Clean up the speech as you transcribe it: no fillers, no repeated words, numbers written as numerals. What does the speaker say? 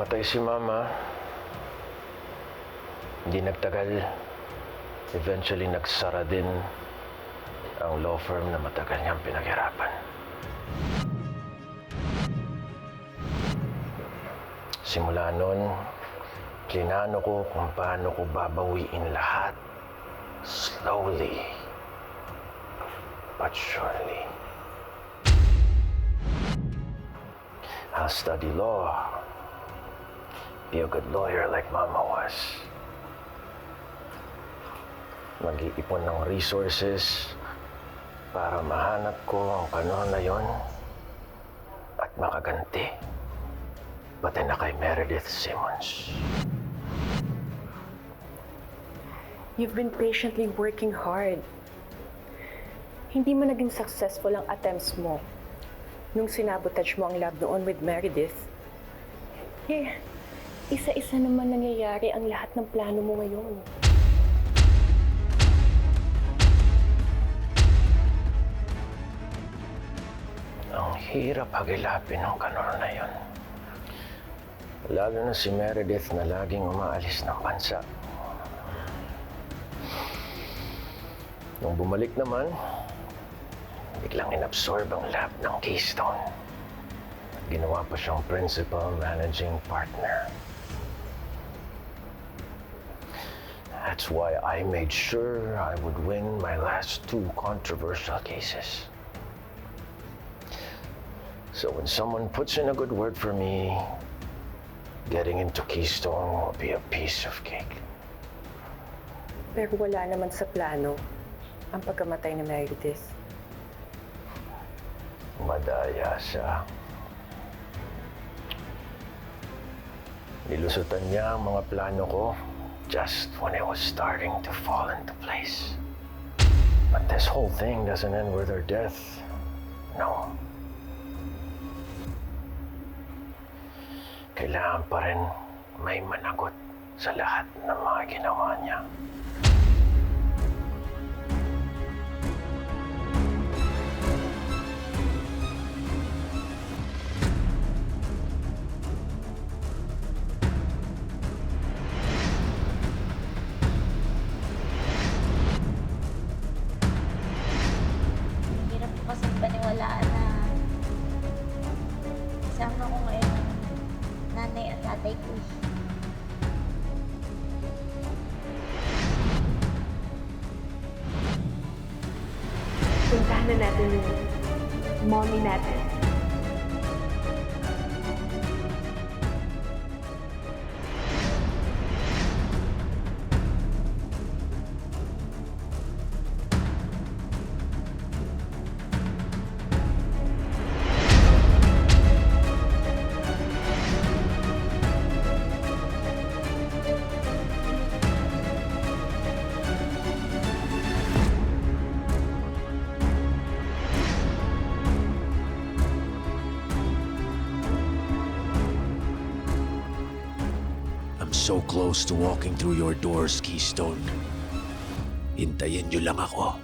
namatay si Mama, hindi nagtagal, eventually nagsara din ang law firm na matagal niyang pinaghirapan. Simula noon, plinano ko kung paano ko babawiin lahat. Slowly, but surely. I'll study law. Be a good lawyer like Mama was. Mag-iipon ng resources para mahanap ko ang kanon na yon at makaganti. Pati na kay Meredith Simmons. You've been patiently working hard. Hindi mo naging successful ang attempts mo nung sinabotage mo ang lab noon with Meredith. Isa-isa naman nangyayari ang lahat ng plano mo ngayon. Ang hirap hagilapin ng kanon na yon. Lalo na si Meredith na laging umaalis ng bansa. Nung bumalik naman, biglang inabsorb ang lab ng Keystone. At ginawa pa siyang principal managing partner. That's why I made sure I would win my last 2 controversial cases. So when someone puts in a good word for me, getting into Keystone will be a piece of cake. Pero wala naman sa plano ang pagkamatay ni Meredith. Madaya siya. Nilusutan niya ang mga plano ko just when it was starting to fall into place. But this whole thing doesn't end with her death. No. Kailangan pa rin may managot sa lahat ng mga ginawa niya. Hirap ko kasi paniwalaan na kasama ko ngayon ng nanay at tatay ko. Puntahan na natin yung mommy natin. I'm so close to walking through your doors, Keystone. Hintayin niyo lang ako.